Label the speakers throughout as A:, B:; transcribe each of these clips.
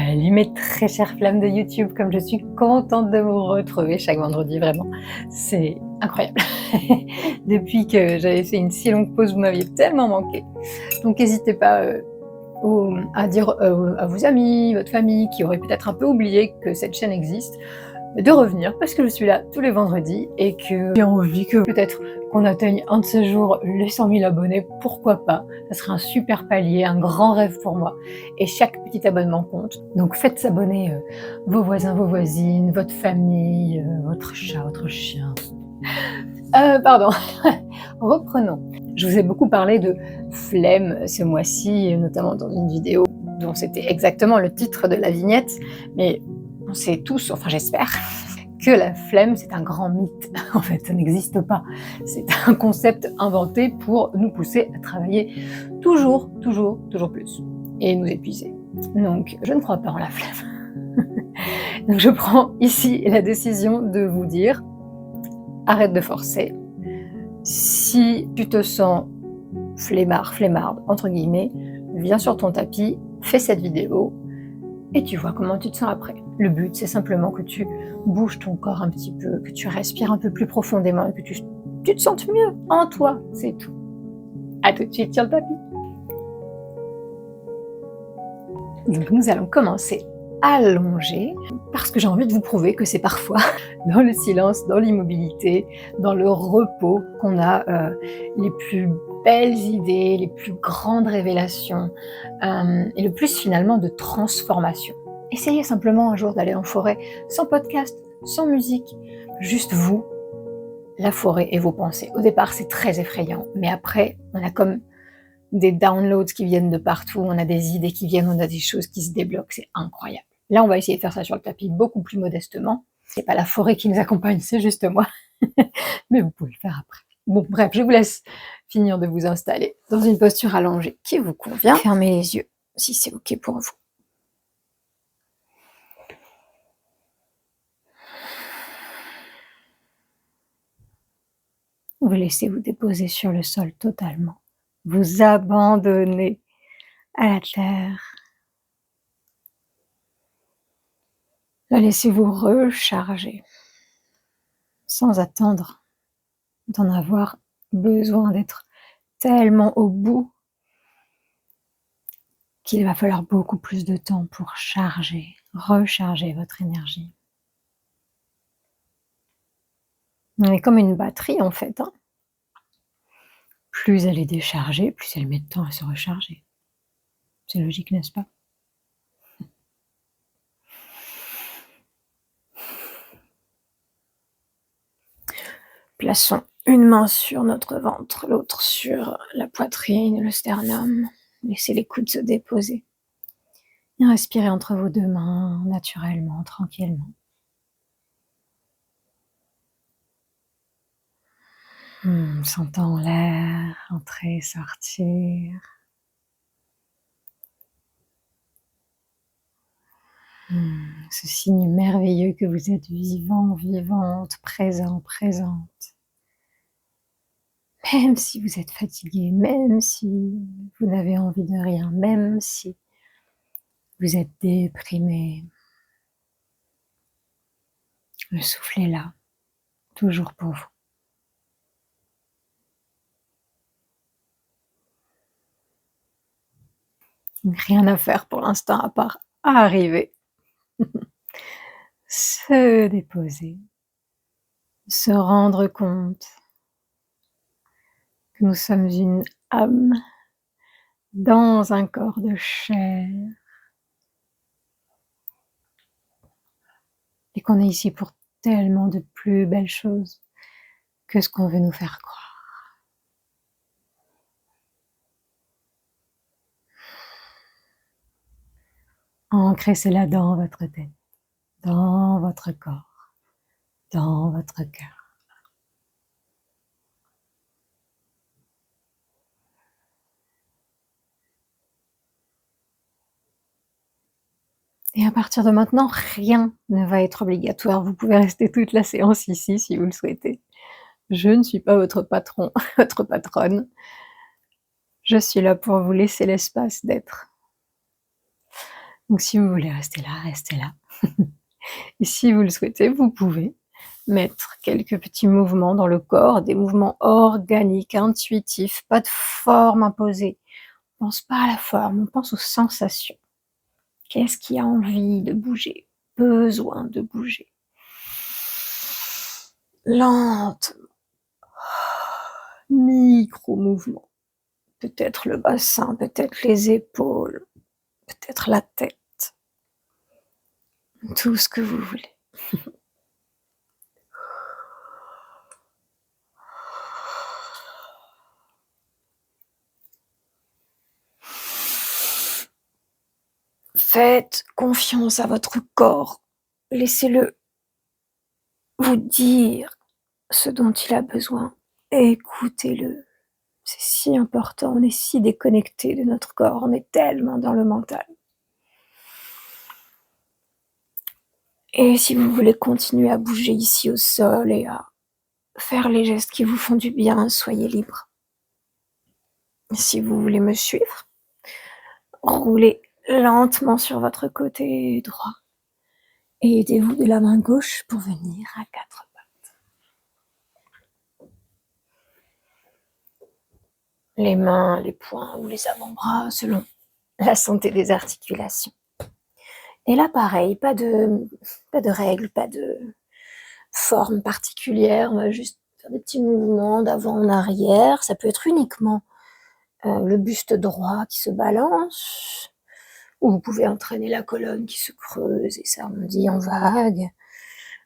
A: Salut mes très chères flammes de YouTube, comme je suis contente de vous retrouver chaque vendredi, vraiment, c'est incroyable. Depuis que j'avais fait une si longue pause, vous m'aviez tellement manqué. Donc n'hésitez pas à dire à vos amis, votre famille, qui auraient peut-être un peu oublié que cette chaîne existe, de revenir parce que je suis là tous les vendredis et que j'ai envie que peut-être qu'on atteigne un de ces jours les 100 000 abonnés, pourquoi pas. Ça serait un super palier, un grand rêve pour moi et chaque petit abonnement compte. Donc faites s'abonner vos voisins, vos voisines, votre famille, votre chat, votre chien. Pardon, reprenons. Je vous ai beaucoup parlé de flemme ce mois-ci, notamment dans une vidéo dont c'était exactement le titre de la vignette, mais on sait tous, enfin j'espère, que la flemme c'est un grand mythe. En fait, ça n'existe pas. C'est un concept inventé pour nous pousser à travailler toujours plus et nous épuiser. Donc je ne crois pas en la flemme. Donc je prends ici la décision de vous dire, arrête de forcer. Si tu te sens flemmard, flemmarde, entre guillemets, viens sur ton tapis, fais cette vidéo et tu vois comment tu te sens après. Le but, c'est simplement que tu bouges ton corps un petit peu, que tu respires un peu plus profondément et que tu te sentes mieux en toi, c'est tout. À tout de suite sur le tapis. Donc nous allons commencer allongé parce que j'ai envie de vous prouver que c'est parfois dans le silence, dans l'immobilité, dans le repos qu'on a les plus belles idées, les plus grandes révélations et le plus finalement de transformation. Essayez simplement un jour d'aller en forêt sans podcast, sans musique, juste vous, la forêt et vos pensées. Au départ c'est très effrayant, mais après on a comme des downloads qui viennent de partout, on a des idées qui viennent, on a des choses qui se débloquent, c'est incroyable. Là, on va essayer de faire ça sur le tapis beaucoup plus modestement. C'est pas la forêt qui nous accompagne, c'est juste moi. Mais vous pouvez le faire après. Bon, bref, je vous laisse finir de vous installer dans une posture allongée qui vous convient. Fermez les yeux si c'est OK pour vous. Vous laissez vous déposer sur le sol totalement. Vous abandonnez à la terre. Là, laissez-vous recharger sans attendre d'en avoir besoin, d'être tellement au bout qu'il va falloir beaucoup plus de temps pour charger, recharger votre énergie. On est comme une batterie en fait, hein. Plus elle est déchargée, plus elle met de temps à se recharger. C'est logique, n'est-ce pas? Plaçons une main sur notre ventre, l'autre sur la poitrine, le sternum. Laissez les coudes se déposer. Et respirez entre vos deux mains, naturellement, tranquillement. Sentant l'air entrer, sortir. Ce signe merveilleux que vous êtes vivant, vivante, présent, présente. Même si vous êtes fatigué, même si vous n'avez envie de rien, même si vous êtes déprimé, le souffle est là, toujours pour vous. Rien à faire pour l'instant à part arriver, se déposer, se rendre compte que nous sommes une âme dans un corps de chair et qu'on est ici pour tellement de plus belles choses que ce qu'on veut nous faire croire. Ancrez cela dans votre tête, dans votre corps, dans votre cœur. Et à partir de maintenant, rien ne va être obligatoire. Vous pouvez rester toute la séance ici si vous le souhaitez. Je ne suis pas votre patron, votre patronne. Je suis là pour vous laisser l'espace d'être. Donc si vous voulez rester là, restez là. Et si vous le souhaitez, vous pouvez mettre quelques petits mouvements dans le corps, des mouvements organiques, intuitifs, pas de forme imposée. On pense pas à la forme, on pense aux sensations. Qu'est-ce qui a envie de bouger? Besoin de bouger. Lentement. Micro-mouvement. Peut-être le bassin, peut-être les épaules, peut-être la tête. Tout ce que vous voulez. Faites confiance à votre corps. Laissez-le vous dire ce dont il a besoin. Écoutez-le. C'est si important, on est si déconnecté de notre corps, on est tellement dans le mental. Et si vous voulez continuer à bouger ici au sol et à faire les gestes qui vous font du bien, soyez libre. Si vous voulez me suivre, roulez lentement sur votre côté droit et aidez-vous de la main gauche pour venir à quatre pattes. Les mains, les poings ou les avant-bras selon la santé des articulations. Et là, pareil, pas de règles, pas de forme particulière, on va juste faire des petits mouvements d'avant en arrière. Ça peut être uniquement le buste droit qui se balance, ou vous pouvez entraîner la colonne qui se creuse et s'arrondit en vague,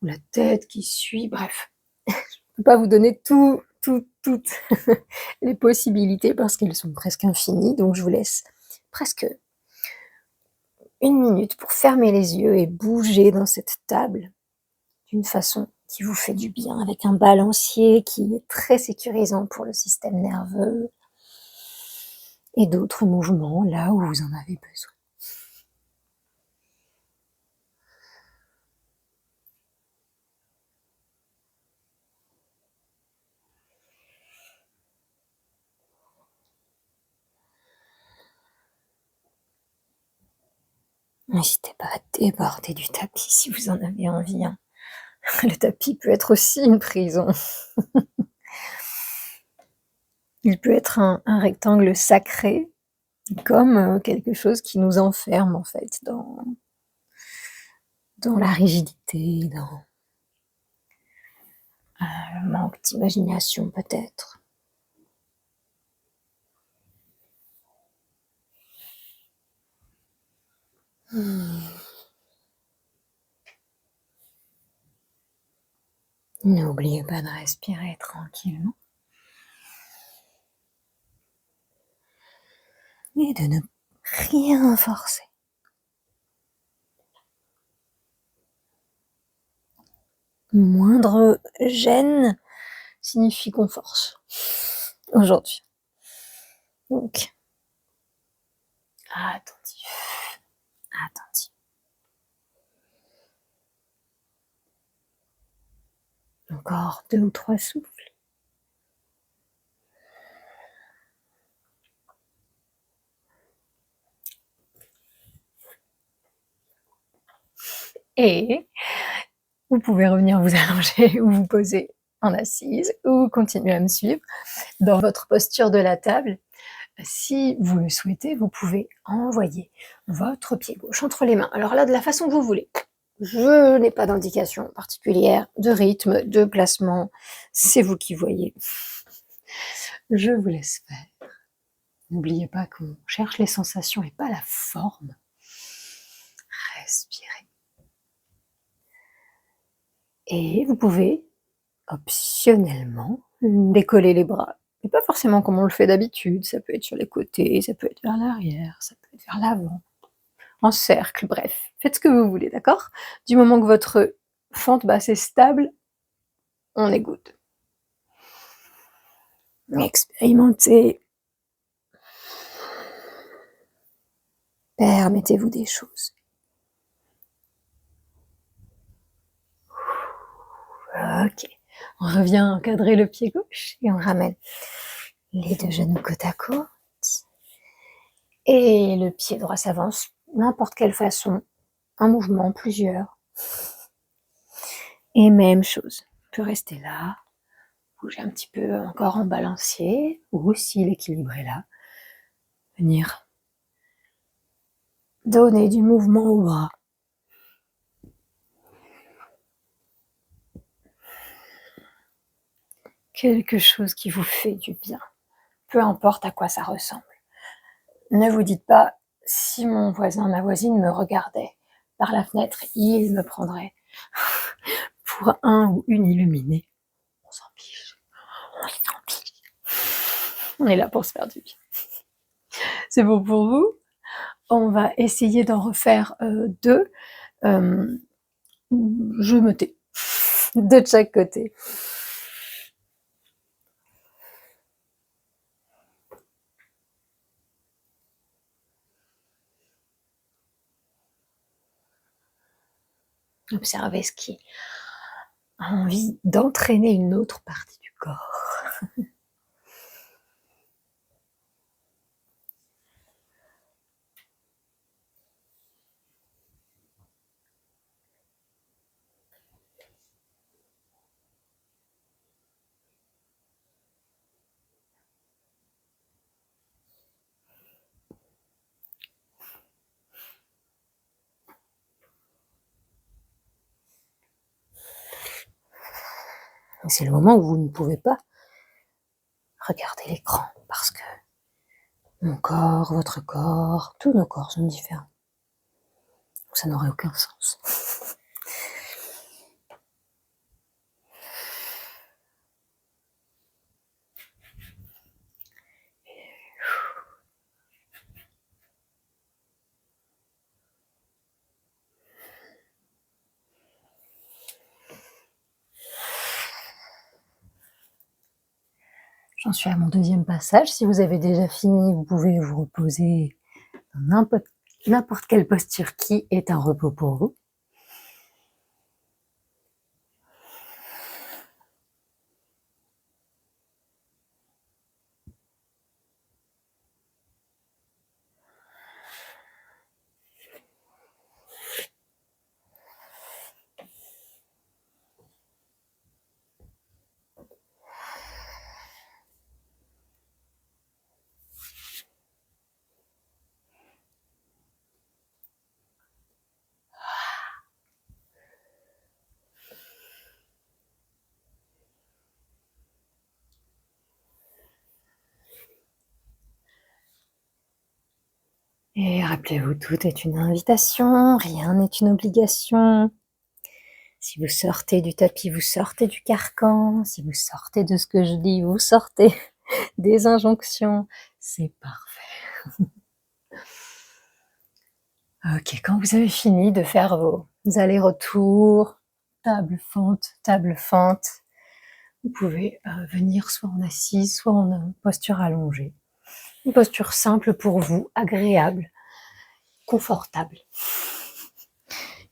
A: ou la tête qui suit, bref. Je ne peux pas vous donner toutes les possibilités parce qu'elles sont presque infinies, donc je vous laisse presque 1 minute pour fermer les yeux et bouger dans cette table d'une façon qui vous fait du bien, avec un balancier qui est très sécurisant pour le système nerveux et d'autres mouvements là où vous en avez besoin. N'hésitez pas à déborder du tapis si vous en avez envie, hein. Le tapis peut être aussi une prison. Il peut être un rectangle sacré, comme quelque chose qui nous enferme en fait dans la rigidité, dans le manque d'imagination peut-être. N'oubliez pas de respirer tranquillement et de ne rien forcer. Moindre gêne signifie qu'on force aujourd'hui. Donc, attentif, attentif. Encore 2 ou 3 souffles. Et vous pouvez revenir vous allonger ou vous poser en assise ou continuer à me suivre dans votre posture de la table. Si vous le souhaitez, vous pouvez envoyer votre pied gauche entre les mains. Alors là, de la façon que vous voulez. Je n'ai pas d'indication particulière de rythme, de placement. C'est vous qui voyez. Je vous laisse faire. N'oubliez pas qu'on cherche les sensations et pas la forme. Respirez. Et vous pouvez optionnellement décoller les bras. Et pas forcément comme on le fait d'habitude, ça peut être sur les côtés, ça peut être vers l'arrière, ça peut être vers l'avant, en cercle, bref. Faites ce que vous voulez, d'accord? Du moment que votre fente basse est stable, on est good. Expérimentez. Permettez-vous des choses. Ok. On revient encadrer le pied gauche et on ramène les 2 genoux côte à côte. Et le pied droit s'avance n'importe quelle façon, un mouvement, plusieurs. Et même chose, on peut rester là, bouger un petit peu encore en balancier, ou si l'équilibre est là, venir donner du mouvement au bras. Quelque chose qui vous fait du bien, peu importe à quoi ça ressemble. Ne vous dites pas, si mon voisin, ma voisine me regardait par la fenêtre, il me prendrait pour un ou une illuminée. On s'en fiche. On s'en fiche. On est là pour se faire du bien. C'est bon pour vous? On va essayer d'en refaire 2. Je me tais. De chaque côté. Observez ce qui a envie d'entraîner une autre partie du corps. C'est le moment où vous ne pouvez pas regarder l'écran parce que mon corps, votre corps, tous nos corps sont différents. Donc ça n'aurait aucun sens. J'en suis à mon 2e passage. Si vous avez déjà fini, vous pouvez vous reposer dans n'importe quelle posture qui est un repos pour vous. Et rappelez-vous, tout est une invitation, rien n'est une obligation. Si vous sortez du tapis, vous sortez du carcan. Si vous sortez de ce que je dis, vous sortez des injonctions. C'est parfait. Ok, quand vous avez fini de faire vos allers-retours, table fente, vous pouvez venir soit en assise, soit en posture allongée. Une posture simple pour vous, agréable, confortable,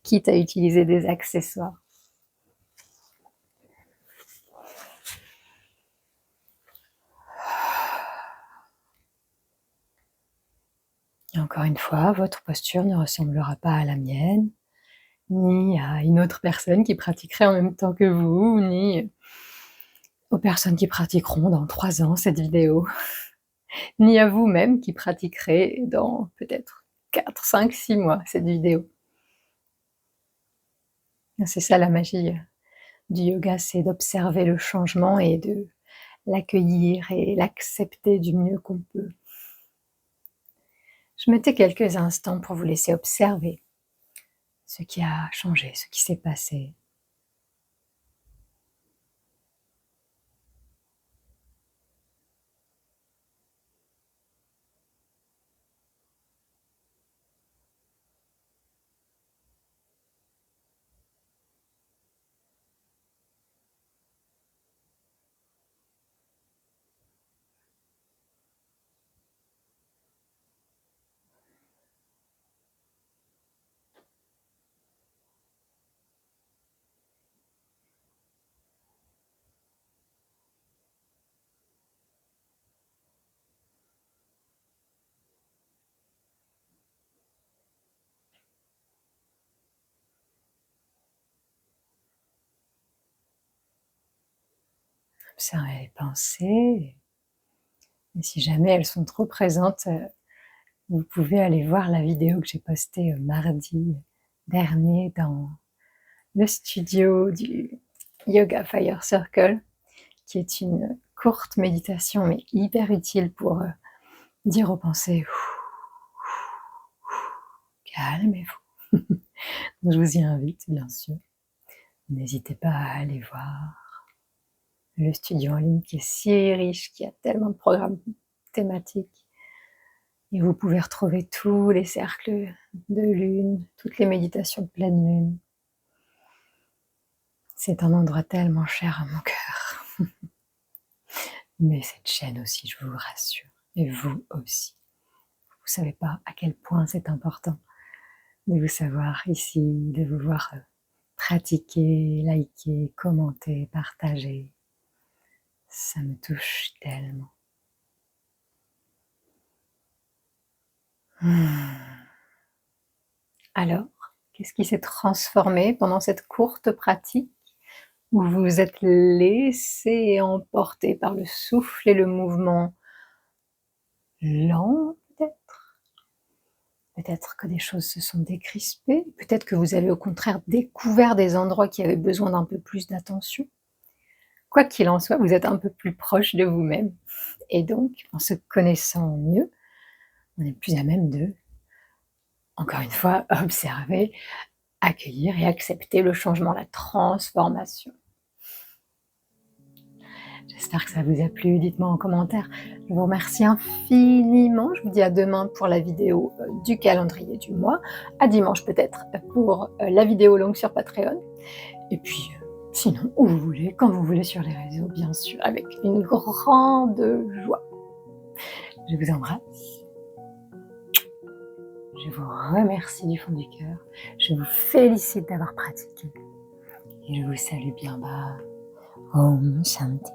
A: quitte à utiliser des accessoires. Et encore une fois, votre posture ne ressemblera pas à la mienne, ni à une autre personne qui pratiquerait en même temps que vous, ni aux personnes qui pratiqueront dans 3 ans cette vidéo, ni à vous-même qui pratiquerez dans peut-être 4, 5, 6 mois cette vidéo. C'est ça la magie du yoga, c'est d'observer le changement et de l'accueillir et l'accepter du mieux qu'on peut. Je mettais quelques instants pour vous laisser observer ce qui a changé, ce qui s'est passé. Observez les pensées. Et si jamais elles sont trop présentes, vous pouvez aller voir la vidéo que j'ai postée mardi dernier dans le studio du Yoga Fire Circle, qui est une courte méditation mais hyper utile pour dire aux pensées calmez-vous. Je vous y invite bien sûr. N'hésitez pas à aller voir le studio en ligne qui est si riche, qui a tellement de programmes thématiques. Et vous pouvez retrouver tous les cercles de lune, toutes les méditations de pleine lune. C'est un endroit tellement cher à mon cœur. Mais cette chaîne aussi, je vous rassure, et vous aussi. Vous ne savez pas à quel point c'est important de vous savoir ici, de vous voir pratiquer, liker, commenter, partager. Ça me touche tellement. Alors, qu'est-ce qui s'est transformé pendant cette courte pratique où vous vous êtes laissé emporter par le souffle et le mouvement lent peut-être? Peut-être que des choses se sont décrispées, peut-être que vous avez au contraire découvert des endroits qui avaient besoin d'un peu plus d'attention. Quoi qu'il en soit, vous êtes un peu plus proche de vous-même et donc en se connaissant mieux, on est plus à même de, encore une fois, observer, accueillir et accepter le changement, la transformation. J'espère que ça vous a plu, dites-moi en commentaire. Je vous remercie infiniment, je vous dis à demain pour la vidéo du calendrier du mois, à dimanche peut-être pour la vidéo longue sur Patreon, et puis sinon où vous voulez, quand vous voulez sur les réseaux, bien sûr, avec une grande joie. Je vous embrasse, je vous remercie du fond du cœur, je vous félicite d'avoir pratiqué, et je vous salue bien bas. Om Shanti.